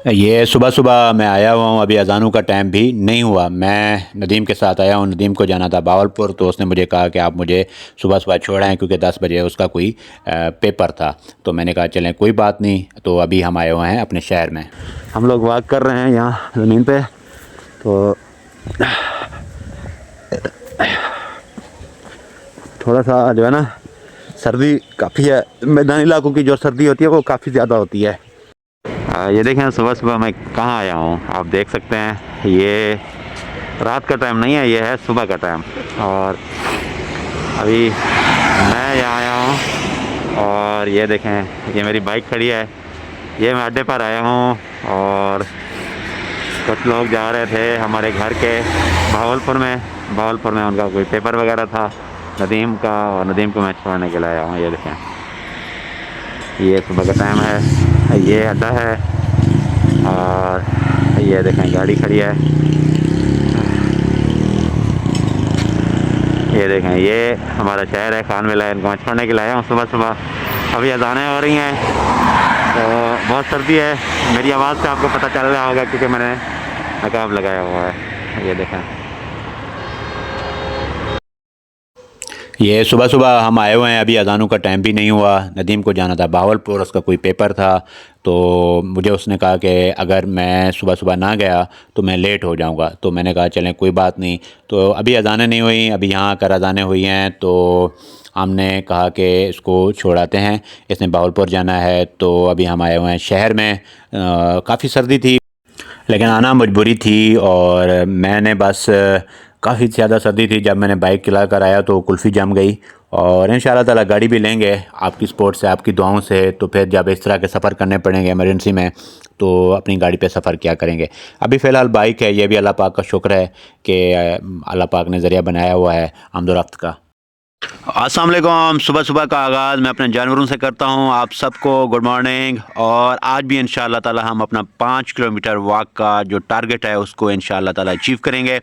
ये सुबह सुबह मैं आया हुआ हूँ, अभी अज़ानों का टाइम भी नहीं हुआ। मैं नदीम के साथ आया हूँ, नदीम को जाना था बावलपुर, तो उसने मुझे कहा कि आप मुझे सुबह सुबह छोड़ाएं क्योंकि 10 बजे उसका कोई पेपर था। तो मैंने कहा चलें कोई बात नहीं, तो अभी हम आए हुए हैं अपने शहर में। हम लोग वॉक कर रहे हैं यहाँ ज़मीन पे। तो थोड़ा सा जो है ना, सर्दी काफ़ी है। मैदानी इलाकों की जो सर्दी होती है वो काफ़ी ज़्यादा होती है। ये देखें सुबह सुबह मैं कहाँ आया हूँ, आप देख सकते हैं। ये रात का टाइम नहीं है, ये है सुबह का टाइम। और अभी मैं यहाँ आया हूँ और ये देखें, ये मेरी बाइक खड़ी है। ये मैं अड्डे पर आया हूँ और कुछ लोग जा रहे थे हमारे घर के भावलपुर में उनका कोई पेपर वगैरह था नदीम का, और नदीम को मैं छोड़ने के लिए आया हूँ। ये देखें, ये सुबह का टाइम है, ये अड्डा है और ये देखें गाड़ी खड़ी है। ये देखें, ये हमारा शहर है खान विला। इनको मैं छोड़ने के लिए आया हूँ सुबह सुबह। अभी अज़ानें हो रही हैं तो बहुत सर्दी है। मेरी आवाज़ से आपको पता चल रहा होगा क्योंकि मैंने नकाब लगाया हुआ है। ये देखें, ये सुबह सुबह हम आए हुए हैं, अभी अज़ानों का टाइम भी नहीं हुआ। नदीम को जाना था बावलपुर, उसका कोई पेपर था। तो मुझे उसने कहा कि अगर मैं सुबह सुबह ना गया तो मैं लेट हो जाऊंगा। तो मैंने कहा चलें कोई बात नहीं। तो अभी अज़ानें नहीं हुई, अभी यहाँ आकर अज़ानें हुई हैं। तो हमने कहा कि इसको छोड़ाते हैं, इसने बावलपुर जाना है। तो अभी हम आए हुए हैं शहर में। काफ़ी सर्दी थी लेकिन आना मजबूरी थी। और मैंने बस काफ़ी ज़्यादा सर्दी थी, जब मैंने बाइक चला कर आया तो कुल्फ़ी जम गई। और इंशाल्लाह ताला गाड़ी भी लेंगे आपकी सपोर्ट से, आपकी दुआओं से। तो फिर जब इस तरह के सफ़र करने पड़ेंगे इमरजेंसी में, तो अपनी गाड़ी पे सफ़र क्या करेंगे। अभी फ़िलहाल बाइक है, ये भी अल्लाह पाक का शुक्र है कि अल्लाह पाक ने ज़रिया बनाया हुआ है आमदोरफ़्त का। अस्सलाम वालेकुम। सुबह सुबह का आगाज़ मैं अपने जानवरों से करता हूं। आप सबको गुड मॉर्निंग। और आज भी इंशाल्लाह ताला हम अपना 5 किलोमीटर वॉक का जो टारगेट है उसको इंशाल्लाह ताला अचीव करेंगे।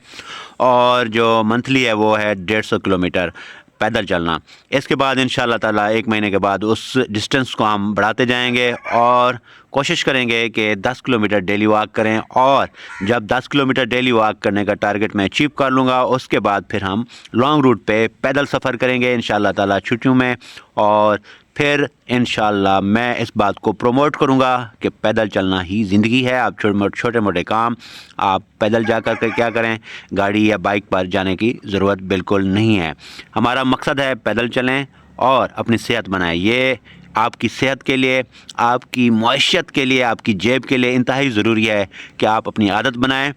और जो मंथली है वो है 150 किलोमीटर पैदल चलना। इसके बाद इंशाल्लाह ताला 1 महीने के बाद उस डिस्टेंस को हम बढ़ाते जाएंगे और कोशिश करेंगे कि 10 किलोमीटर डेली वॉक करें। और जब 10 किलोमीटर डेली वॉक करने का टारगेट मैं अचीव कर लूँगा, उसके बाद फिर हम लॉन्ग रूट पे पैदल सफ़र करेंगे इंशाल्लाह ताला छुट्टियों में। और फिर इंशाल्लाह मैं इस बात को प्रमोट करूँगा कि पैदल चलना ही ज़िंदगी है। आप छोटे मोटे काम आप पैदल जा कर के क्या करें, गाड़ी या बाइक पर जाने की ज़रूरत बिल्कुल नहीं है। हमारा मकसद है पैदल चलें और अपनी सेहत बनाएं। ये आपकी सेहत के लिए, आपकी मईशत के लिए, आपकी जेब के लिए इंतहाई ज़रूरी है कि आप अपनी आदत बनाएं,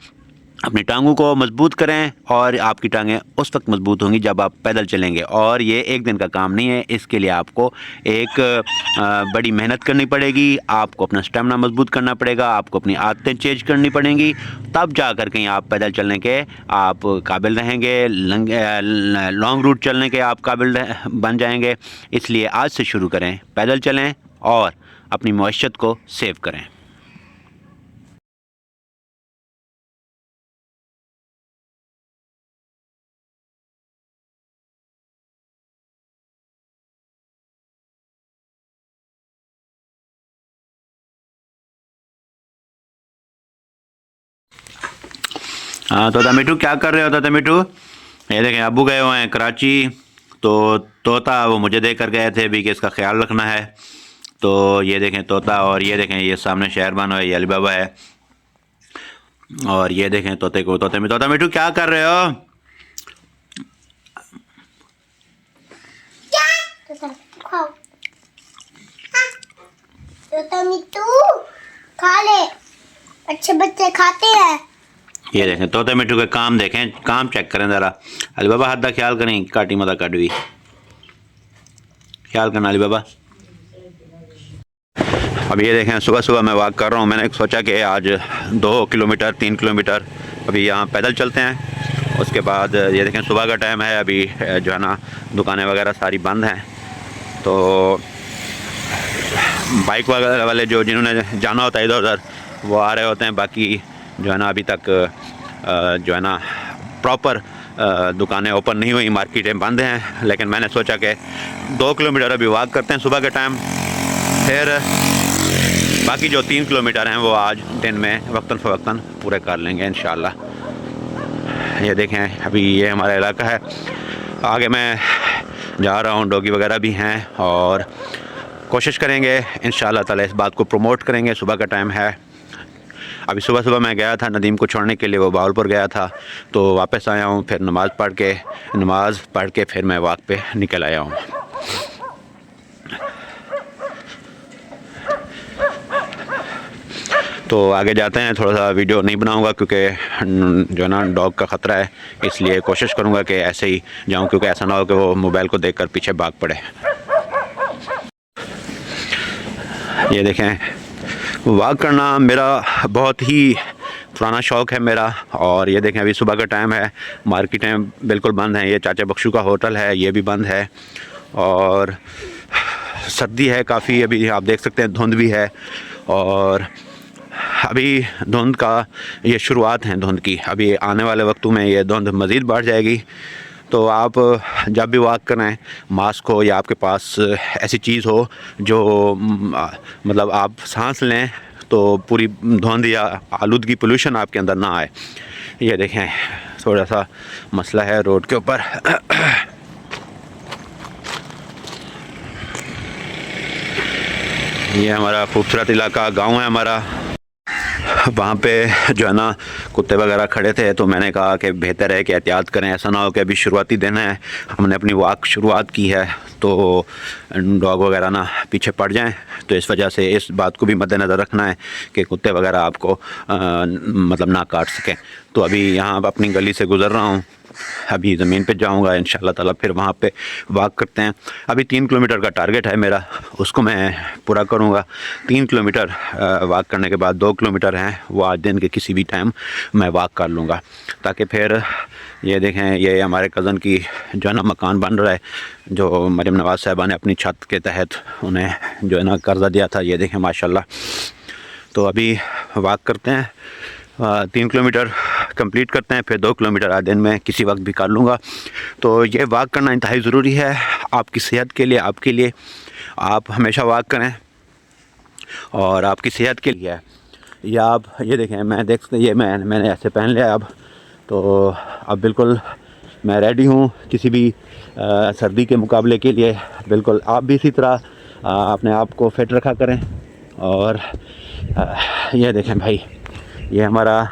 अपनी टांगों को मजबूत करें। और आपकी टांगें उस वक्त मजबूत होंगी जब आप पैदल चलेंगे। और ये एक दिन का काम नहीं है, इसके लिए आपको एक बड़ी मेहनत करनी पड़ेगी। आपको अपना स्टेमिना मजबूत करना पड़ेगा, आपको अपनी आदतें चेंज करनी पड़ेंगी, तब जा कर कहीं आप पैदल चलने के आप काबिल रहेंगे, लॉन्ग रूट चलने के आप काबिल बन जाएंगे। इसलिए आज से शुरू करें, पैदल चलें और अपनी मईशत को सेव करें। हाँ तोता मिठू, क्या कर रहे हो तोता मिठू? ये देखें, अबू गए हुए हैं कराची। तो तोता वो मुझे दे कर गए थे भी कि इसका ख्याल रखना है। तो ये देखें तोता, और ये देखें ये सामने शहर बना है, ये अली बाबा है। और ये देखें तोते को, तोता मिठू क्या कर रहे हो? खाओ। तो मिट्टू खा ले, अच्छे बच्चे खाते हैं। ये देखें तोते मिठू के काम, देखें काम चेक करें ज़रा। अली बाबा हाथ दा ख्याल करें, काटी मत कट भी ख्याल करना अली बाबा। अब ये देखें सुबह सुबह मैं वॉक कर रहा हूँ। मैंने सोचा कि आज 2 किलोमीटर 3 किलोमीटर अभी यहाँ पैदल चलते हैं। उसके बाद ये देखें सुबह का टाइम है, अभी जो है ना दुकानें वगैरह सारी बंद हैं। तो बाइक वगैरह वाले जो जिन्होंने जाना होता है इधर उधर वो आ रहे होते हैं। बाकी जो है ना अभी तक जो है ना प्रॉपर दुकानें ओपन नहीं हुई, मार्केटें बंद हैं। लेकिन मैंने सोचा कि 2 किलोमीटर अभी वॉक करते हैं सुबह के टाइम, फिर बाकी जो 3 किलोमीटर हैं वो आज दिन में वक्तन फ़वक्तन पूरे कर लेंगे इंशाल्लाह। ये देखें अभी ये हमारा इलाका है, आगे मैं जा रहा हूँ, डॉगी वगैरह भी हैं और कोशिश करेंगे इंशाल्लाह ताला इस बात को प्रमोट करेंगे। सुबह का टाइम है, अभी सुबह मैं गया था नदीम को छोड़ने के लिए, वो बावलपुर गया था, तो वापस आया हूँ, फिर नमाज़ पढ़ के फिर मैं वॉक पे निकल आया हूँ। तो आगे जाते हैं, थोड़ा सा वीडियो नहीं बनाऊंगा क्योंकि जो है ना डॉग का ख़तरा है, इसलिए कोशिश करूंगा कि ऐसे ही जाऊं, क्योंकि ऐसा ना हो कि वो मोबाइल को देखकर पीछे भाग पड़े। ये देखें, वॉक करना मेरा बहुत ही पुराना शौक़ है मेरा। और ये देखें अभी सुबह का टाइम है, मार्केटें बिल्कुल बंद हैं, ये चाचा बख्शू का होटल है ये भी बंद है, और सर्दी है काफ़ी, अभी आप देख सकते हैं धुंध भी है, और अभी धुंध का ये शुरुआत है धुंध की, अभी आने वाले वक्तों में ये धुंध मज़ीद बढ़ जाएगी। तो आप जब भी वॉक करें, मास्क हो या आपके पास ऐसी चीज़ हो जो मतलब आप सांस लें तो पूरी धुंध या आलूदगी पोल्यूशन आपके अंदर ना आए। ये देखें थोड़ा सा मसला है रोड के ऊपर। ये हमारा खूबसूरत इलाका गांव है हमारा, वहाँ पे जो है ना कुत्ते वगैरह खड़े थे, तो मैंने कहा कि बेहतर है कि एहतियात करें, ऐसा ना हो कि अभी शुरुआती दिन है, हमने अपनी वॉक शुरुआत की है तो डॉग वगैरह ना पीछे पड़ जाएं। तो इस वजह से इस बात को भी मद्देनज़र रखना है कि कुत्ते वगैरह आपको मतलब ना काट सकें। तो अभी यहाँ अपनी गली से गुज़र रहा हूँ, अभी ज़मीन पे जाऊंगा इंशाल्लाह ताला, फिर वहाँ पे वॉक करते हैं। अभी 3 किलोमीटर का टारगेट है मेरा, उसको मैं पूरा करूँगा। 3 किलोमीटर वॉक करने के बाद 2 किलोमीटर हैं वो आज दिन के किसी भी टाइम मैं वॉक कर लूँगा, ताकि फिर ये देखें ये हमारे कज़न की जो है ना मकान बन रहा है, जो मरियम नवाज़ साहिबा ने अपनी छत के तहत उन्हें जो है ना कर्ज़ा दिया था। ये देखें माशाल्लाह। तो अभी वॉक करते हैं, 3 किलोमीटर कंप्लीट करते हैं, फिर 2 किलोमीटर आज दिन में किसी वक्त भी कर लूँगा। तो ये वॉक करना इंतहाई ज़रूरी है आपकी सेहत के लिए, आपके लिए। आप हमेशा वॉक करें और आपकी सेहत के लिए। या आप ये देखें, मैं देखते ये मैंने ऐसे पहन लिया अब, तो अब बिल्कुल मैं रेडी हूँ किसी भी सर्दी के मुकाबले के लिए। बिल्कुल आप भी इसी तरह अपने आप को फिट रखा करें। और ये देखें भाई, ये हमारा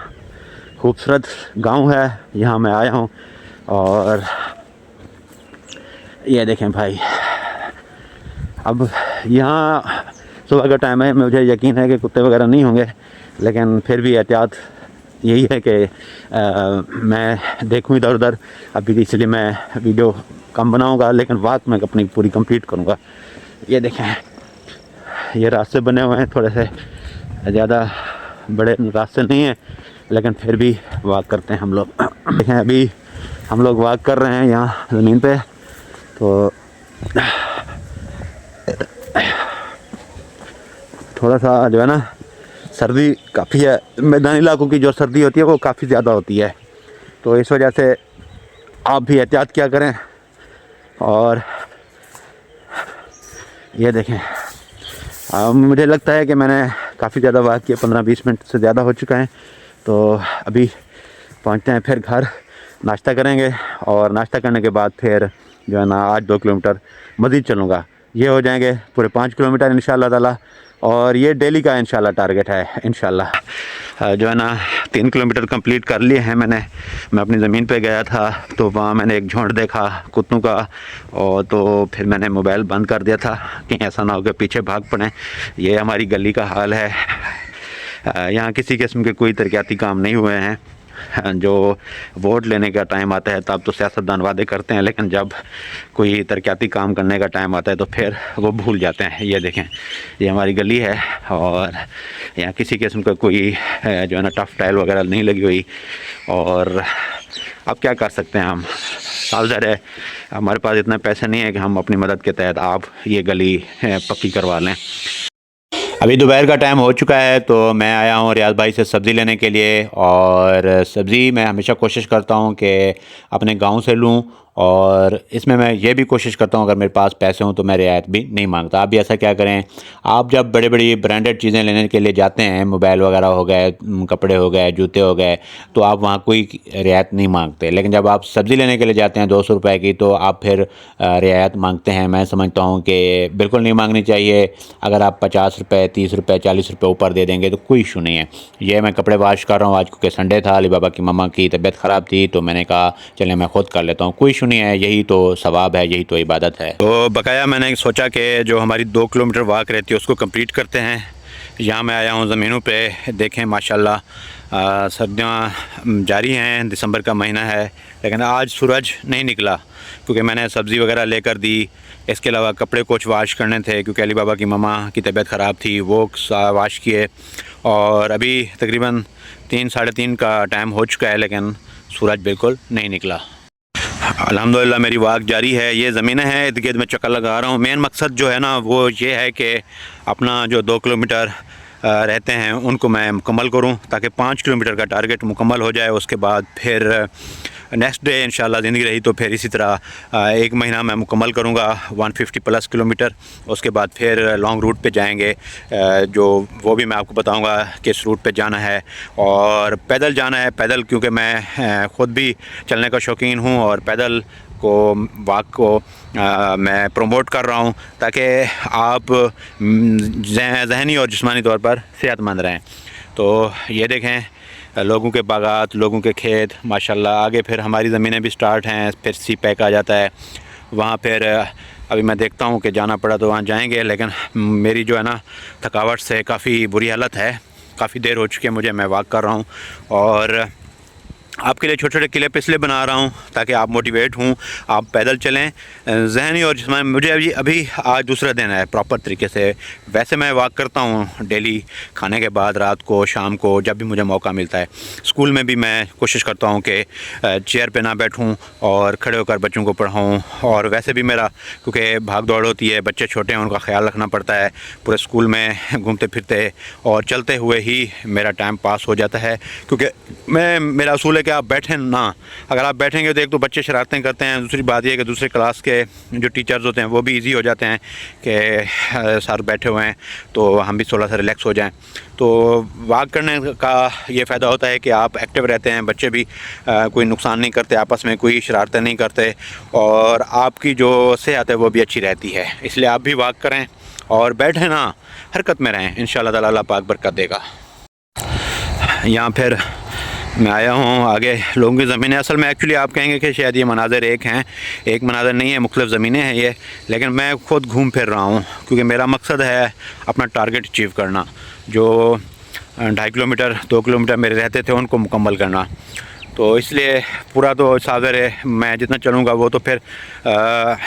खूबसूरत गांव है, यहाँ मैं आया हूँ, और ये देखें भाई अब यहाँ सुबह का टाइम है, मुझे यकीन है कि कुत्ते वगैरह नहीं होंगे, लेकिन फिर भी एहतियात यही है कि मैं देखूँ इधर उधर अभी, इसलिए मैं वीडियो कम बनाऊँगा, लेकिन वॉक मैं अपनी पूरी कंप्लीट करूँगा। ये देखें ये रास्ते बने हुए हैं, थोड़े से ज़्यादा बड़े रास्ते नहीं हैं, लेकिन फिर भी वॉक करते हैं हम लोग। देखें अभी हम लोग वॉक कर रहे हैं यहाँ ज़मीन पे, तो थोड़ा सा जो है ना सर्दी काफ़ी है, मैदानी इलाकों की जो सर्दी होती है वो काफ़ी ज़्यादा होती है, तो इस वजह से आप भी एहतियात किया करें। और ये देखें मुझे लगता है कि मैंने काफ़ी ज़्यादा वॉक किया, 15-20 मिनट से ज़्यादा हो चुका है। तो अभी पहुंचते हैं, फिर घर नाश्ता करेंगे, और नाश्ता करने के बाद फिर जो है ना आज 2 किलोमीटर मज़ीद चलूँगा। ये हो जाएंगे पूरे 5 किलोमीटर इंशाल्लाह ताला, और ये डेली का इंशाल्लाह टारगेट है इंशाल्लाह। जो है ना 3 किलोमीटर कंप्लीट कर लिए हैं मैं अपनी ज़मीन पे गया था, तो वहाँ मैंने एक झुंड देखा कुत्तों का, और तो फिर मैंने मोबाइल बंद कर दिया था कि ऐसा ना हो कि पीछे भाग पड़ें। ये हमारी गली का हाल है, यहाँ किसी किस्म के कोई तरक्याती काम नहीं हुए हैं। जो वोट लेने का टाइम आता है तब तो सियासतदान वादे करते हैं, लेकिन जब कोई तरक्याती काम करने का टाइम आता है तो फिर वो भूल जाते हैं। ये देखें ये हमारी गली है, और यहाँ किसी किस्म का कोई जो है ना टफ टाइल वगैरह नहीं लगी हुई, और अब क्या कर सकते हैं हम, सावधान है हमारे पास इतने पैसे नहीं है कि हम अपनी मदद के तहत आप ये गली पक्की करवा लें। अभी दोपहर का टाइम हो चुका है, तो मैं आया हूँ रियाज भाई से सब्ज़ी लेने के लिए। और सब्ज़ी मैं हमेशा कोशिश करता हूँ कि अपने गांव से लूँ, और इसमें मैं ये भी कोशिश करता हूँ अगर मेरे पास पैसे हों तो मैं रियायत भी नहीं मांगता। आप भी ऐसा क्या करें, आप जब बड़ी बड़ी ब्रांडेड चीज़ें लेने के लिए जाते हैं, मोबाइल वगैरह हो गए, कपड़े हो गए, जूते हो गए, तो आप वहाँ कोई रियायत नहीं मांगते। लेकिन जब आप सब्ज़ी लेने के लिए जाते हैं 200 रुपए की, तो आप फिर रियायत मांगते हैं। मैं समझता हूँ कि बिल्कुल नहीं मांगनी चाहिए। अगर आप 50 रुपये, 30 रुपये, 40 रुपये ऊपर दे देंगे तो कोई इशू नहीं है। ये मैं कपड़े वॉश कर रहा हूँ आज क्योंकि संडे था, अली बाबा की मम्मा की तबीयत ख़राब थी, तो मैंने कहा चलें मैं ख़ुद कर लेता हूँ, कोई इशू नहीं है। यही तो सवाब है, यही तो इबादत है। तो बकाया मैंने सोचा कि जो हमारी 2 किलोमीटर वॉक रहती है उसको कंप्लीट करते हैं। यहाँ मैं आया हूँ ज़मीनों पे, देखें माशाल्लाह सर्दियाँ जारी हैं, दिसंबर का महीना है, लेकिन आज सूरज नहीं निकला क्योंकि मैंने सब्ज़ी वगैरह लेकर दी। इसके अलावा कपड़े कुछ वाश करने थे क्योंकि अली बाबा की मम्मा की तबीयत ख़राब थी, वो वाश किए। और अभी तकरीबन 3 साढ़े 3 का टाइम हो चुका है, लेकिन सूरज बिल्कुल नहीं निकला। अल्हम्दुलिल्लाह मेरी वाक जारी है। ये ज़मीनें हैं, इर्द गिर्द में चक्कर लगा रहा हूँ। मेन मकसद जो है ना वो ये है कि अपना जो 2 किलोमीटर रहते हैं उनको मैं मुकम्मल करूँ ताकि 5 किलोमीटर का टारगेट मुकम्मल हो जाए। उसके बाद फिर नेक्स्ट डे इंशाल्लाह ज़िंदगी रही तो फिर इसी तरह 1 महीना मैं मुकम्मल करूँगा 150 प्लस किलोमीटर। उसके बाद फिर लॉन्ग रूट पे जाएंगे, जो वो भी मैं आपको बताऊँगा किस रूट पे जाना है। और पैदल जाना है, पैदल, क्योंकि मैं ख़ुद भी चलने का शौकीन हूँ और पैदल को वाक को मैं प्रमोट कर रहा हूँ ताकि आप ज़हनी और जिस्मानी तौर पर सेहतमंद रहें। तो ये देखें लोगों के बागात, लोगों के खेत माशाल्लाह। आगे फिर हमारी ज़मीनें भी स्टार्ट हैं, फिर सी पैक आ जाता है वहाँ। फिर अभी मैं देखता हूँ कि जाना पड़ा तो वहाँ जाएंगे, लेकिन मेरी जो है ना थकावट से काफ़ी बुरी हालत है, काफ़ी देर हो चुकी है मुझे, मैं वॉक कर रहा हूँ। और आपके लिए छोटे छोटे क्लिप इसलिए बना रहा हूँ ताकि आप मोटिवेट हों, आप पैदल चलें ज़हनी और जिस्मानी। मुझे अभी आज दूसरा दिन है प्रॉपर तरीके से। वैसे मैं वॉक करता हूँ डेली, खाने के बाद, रात को, शाम को, जब भी मुझे मौका मिलता है। स्कूल में भी मैं कोशिश करता हूँ कि चेयर पे ना बैठूँ और खड़े होकर बच्चों को पढ़ाऊँ। और वैसे भी मेरा क्योंकि भाग दौड़ होती है, बच्चे छोटे हैं, उनका ख्याल रखना पड़ता है। पूरे स्कूल में घूमते फिरते और चलते हुए ही मेरा टाइम पास हो जाता है, क्योंकि मेरा असूल है कि आप बैठें ना। अगर आप बैठेंगे तो एक तो बच्चे शरारतें करते हैं, दूसरी बात यह है कि दूसरे क्लास के जो टीचर्स होते हैं वो भी इजी हो जाते हैं कि सर बैठे हुए हैं तो हम भी थोड़ा सा रिलैक्स हो जाएं। तो वॉक करने का ये फ़ायदा होता है कि आप एक्टिव रहते हैं, बच्चे भी कोई नुकसान नहीं करते, आपस में कोई शरारतें नहीं करते, और आपकी जो सेहत है वो भी अच्छी रहती है। इसलिए आप भी वॉक करें और बैठें ना, हरकत में रहें, इंशाल्लाह ताला अल्लाह पाक बरकत देगा। यहाँ फिर मैं आया हूँ, आगे लोगों की ज़मीनें, असल में एक्चुअली आप कहेंगे कि शायद ये मनाज़र एक हैं, एक मनाज़र नहीं है, मुख्तलिफ़ ज़मीनें हैं ये। लेकिन मैं ख़ुद घूम फिर रहा हूँ क्योंकि मेरा मकसद है अपना टारगेट अचीव करना। जो 2.5 किलोमीटर 2 किलोमीटर मेरे रहते थे उनको मुकम्मल करना। तो इसलिए पूरा तो सागर है, मैं जितना चलूँगा वो तो फिर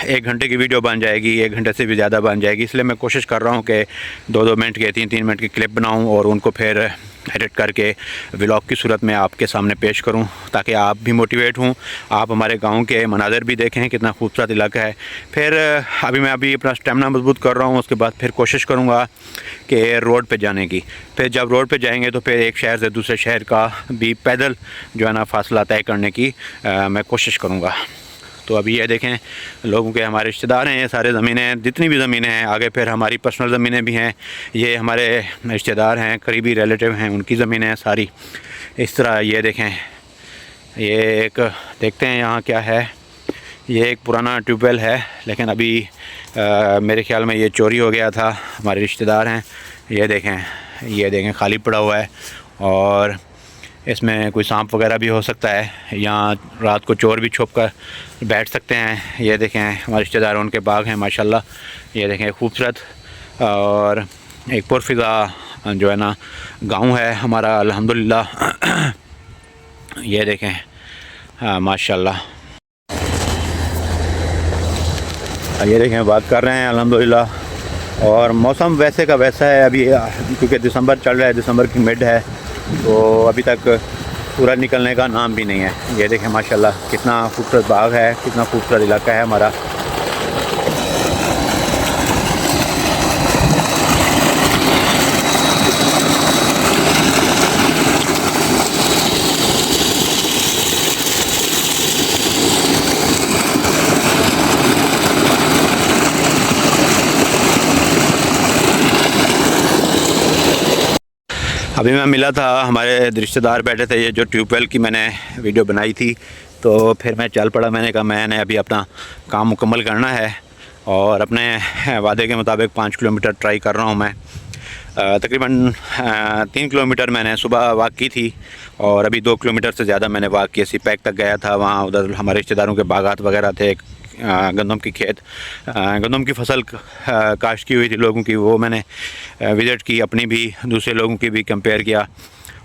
1 घंटे की वीडियो बन जाएगी, 1 घंटे से भी ज़्यादा बन जाएगी। इसलिए मैं कोशिश कर रहा हूँ कि 2-2 मिनट के, 3-3 मिनट की क्लिप बनाऊँ और उनको फिर एडिट करके व्लॉग की सूरत में आपके सामने पेश करूं ताकि आप भी मोटिवेट हों, आप हमारे गांव के मनाज़र भी देखें, कितना खूबसूरत इलाका है। फिर मैं अभी अपना स्टेमिना मजबूत कर रहा हूं, उसके बाद फिर कोशिश करूंगा कि रोड पे जाने की। फिर जब रोड पे जाएंगे तो फिर एक शहर से दूसरे शहर का भी पैदल जो है ना फासला तय करने की मैं कोशिश करूँगा। तो अभी ये देखें लोगों के, हमारे रिश्तेदार हैं, ये सारे ज़मीनें, जितनी भी ज़मीनें हैं, आगे फिर हमारी पर्सनल ज़मीनें भी हैं, ये हमारे रिश्तेदार हैं, करीबी रिलेटिव हैं, उनकी ज़मीनें हैं सारी। इस तरह ये देखें, ये एक देखते हैं यहाँ क्या है। ये एक पुराना ट्यूबवेल है, लेकिन अभी मेरे ख्याल में ये चोरी हो गया था। हमारे रिश्तेदार हैं, ये देखें खाली पड़ा हुआ है और इसमें कोई सांप वगैरह भी हो सकता है। यहाँ रात को चोर भी छुप कर बैठ सकते हैं। ये देखें हमारे रिश्तेदार, उनके बाग हैं माशाल्लाह। ये देखें खूबसूरत और एक पुरफ़िज़ा जो है ना गांव है हमारा अल्हम्दुलिल्लाह। ये देखें माशाल्लाह, ये देखें बात कर रहे हैं अल्हम्दुलिल्लाह। और मौसम वैसे का वैसा है अभी, क्योंकि दिसंबर चल रहा है, दिसंबर की मिड है, तो अभी तक सूरज निकलने का नाम भी नहीं है। ये देखें माशाल्लाह कितना खूबसूरत बाग है, कितना खूबसूरत इलाका है हमारा। अभी मैं मिला था, हमारे रिश्तेदार बैठे थे, ये जो ट्यूबवेल की मैंने वीडियो बनाई थी, तो फिर मैं चल पड़ा। मैंने कहा मैंने अभी अपना काम मुकम्मल करना है और अपने वादे के मुताबिक 5 किलोमीटर ट्राई कर रहा हूँ मैं। तकरीबन 3 किलोमीटर मैंने सुबह वॉक की थी और अभी 2 किलोमीटर से ज़्यादा मैंने वॉक किया। सीपैक तक गया था, वहाँ उधर हमारे रिश्तेदारों के बागात वगैरह थे, गंदम की खेत, गंदम की फसल काश्त की हुई थी लोगों की, वो मैंने विज़िट की, अपनी भी दूसरे लोगों की भी कंपेयर किया।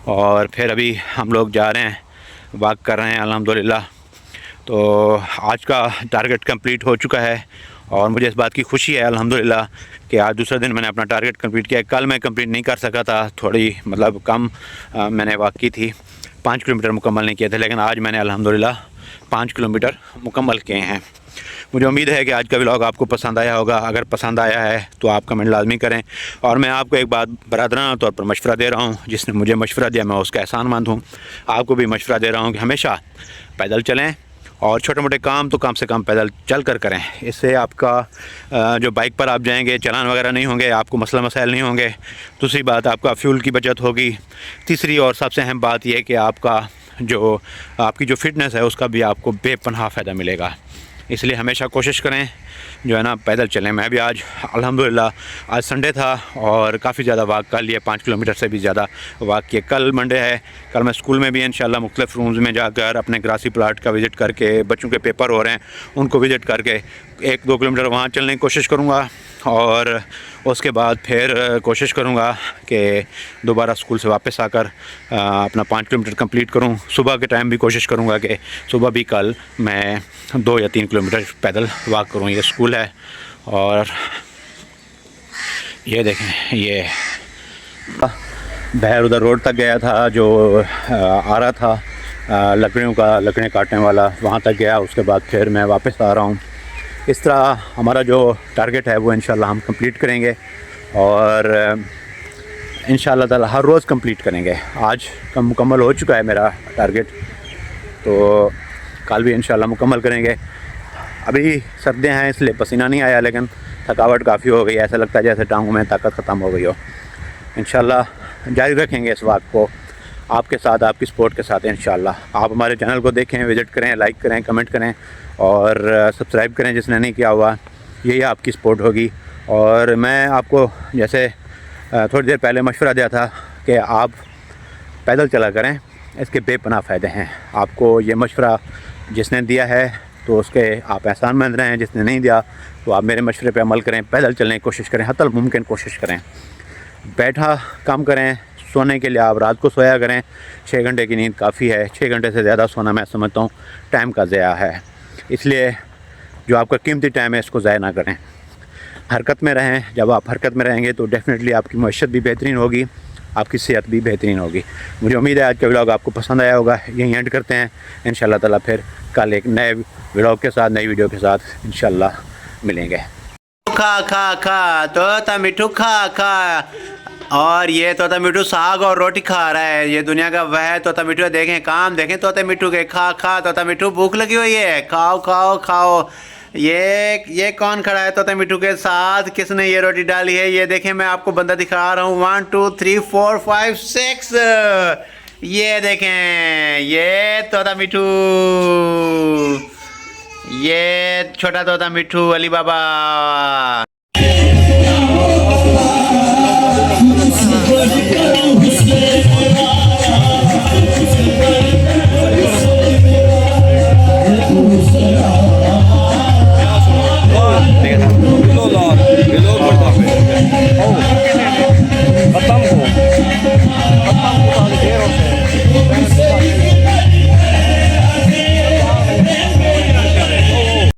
और फिर अभी हम लोग जा रहे हैं, वॉक कर रहे हैं अल्हम्दुलिल्लाह। तो आज का टारगेट कंप्लीट हो चुका है और मुझे इस बात की खुशी है अल्हम्दुलिल्लाह कि आज दूसरा दिन मैंने अपना टारगेट कंप्लीट किया। कल मैं कंप्लीट नहीं कर सका था, थोड़ी मतलब कम मैंने वॉक की थी, 5 किलोमीटर मुकम्मल नहीं किए थे, लेकिन आज मैंने अल्हम्दुलिल्लाह 5 किलोमीटर मुकम्मल किए हैं। मुझे उम्मीद है कि आज का व्लॉग आपको पसंद आया होगा। अगर पसंद आया है तो आप कमेंट लाजमी करें। और मैं आपको एक बात बरादराना तौर पर मशवरा दे रहा हूँ, जिसने मुझे मशवरा दिया मैं उसका एहसानमंद हूँ। आपको भी मशवरा दे रहा हूँ कि हमेशा पैदल चलें और छोटे मोटे काम तो कम से कम पैदल चल कर करें। इससे आपका जो बाइक पर आप जाएंगे चालान वगैरह नहीं होंगे, आपको मसला मसाइल नहीं होंगे। दूसरी बात, आपका फ्यूल की बचत होगी। तीसरी और सबसे अहम बात यह कि आपकी जो फ़िटनेस है उसका भी आपको बेपनाह फ़ायदा मिलेगा। इसलिए हमेशा कोशिश करें जो है ना पैदल चलें। मैं भी आज अल्हम्दुलिल्लाह आज संडे था और काफ़ी ज़्यादा वॉक कर लिया, 5 किलोमीटर से भी ज़्यादा वॉक किए। कल मंडे है, कल मैं स्कूल में भी इंशाल्लाह मुख्तलिफ़ रूम्स में जाकर अपने ग्रासी प्लाट का विज़िट करके, बच्चों के पेपर हो रहे हैं उनको विज़िट करके 1-2 किलोमीटर वहाँ चलने की कोशिश करूँगा और उसके बाद फिर कोशिश करूँगा कि दोबारा स्कूल से वापस आकर अपना 5 किलोमीटर कंप्लीट करूँ। सुबह के टाइम भी कोशिश करूँगा कि सुबह भी कल मैं 2 या 3 किलोमीटर पैदल वॉक करूँ। ये स्कूल है और ये देखें, ये बहर उधर रोड तक गया था जो आ रहा था लकड़ियाँ काटने वाला, वहाँ तक गया। उसके बाद फिर मैं वापस आ रहा हूँ। इस तरह हमारा जो टारगेट है वो इंशाल्लाह हम कंप्लीट करेंगे और इंशाल्लाह ताला हर रोज़ कंप्लीट करेंगे। आज का मुकम्मल हो चुका है मेरा टारगेट, तो कल भी इंशाल्लाह मुकम्मल करेंगे। अभी सर्दियाँ हैं इसलिए पसीना नहीं आया, लेकिन थकावट काफ़ी हो गई, ऐसा लगता है जैसे टांगों में ताकत ख़त्म हो गई हो। इंशाल्लाह जारी रखेंगे इस बात को आपके साथ, आपकी सपोर्ट के साथ इंशाल्लाह। आप हमारे चैनल को देखें, विज़िट करें, लाइक करें, कमेंट करें और सब्सक्राइब करें जिसने नहीं किया हुआ। यही आपकी सपोर्ट होगी। और मैं आपको जैसे थोड़ी देर पहले मशवरा दिया था कि आप पैदल चला करें, इसके बेपनाह फ़ायदे हैं। आपको ये मशवरा जिसने दिया है तो उसके आप एहसानमंद रहें, जिसने नहीं दिया तो आप मेरे मशवरे पे अमल करें, पैदल चलने की कोशिश करें, हतल मुमकिन कोशिश करें। बैठा काम करें, सोने के लिए आप रात को सोया करें। 6 घंटे की नींद काफ़ी है, 6 घंटे से ज़्यादा सोना मैं समझता हूँ टाइम का ज़या है। इसलिए जो आपका कीमती टाइम है इसको ज़ाया ना करें, हरकत में रहें। जब आप हरकत में रहेंगे तो डेफ़िनेटली आपकी मईशत भी बेहतरीन होगी, आपकी सेहत भी बेहतरीन होगी। मुझे उम्मीद है आज का व्लॉग आपको पसंद आया होगा। यहीं एंड करते हैं, इंशाल्लाह ताला फिर कल एक नए व्लॉग के साथ, नई वीडियो के साथ इंशाल्लाह मिलेंगे। खा खा खा तोता मिठू खा खा, और ये तोता मिठू साग और रोटी खा रहा है। ये दुनिया का वह तोता मिठू है। देखें काम, देखें तोता मिठू के, खा खा तोता मिठू, भूख लगी हुई है, खाओ खाओ खाओ। ये कौन खड़ा है तोता मिठू के साथ, किसने ये रोटी डाली है? ये देखें, मैं आपको बंदा दिखा रहा हूँ। 1 2 3 4 5 6, ये देखें, ये तोता मिठू, ये छोटा तोता मिठू, अली बाबा।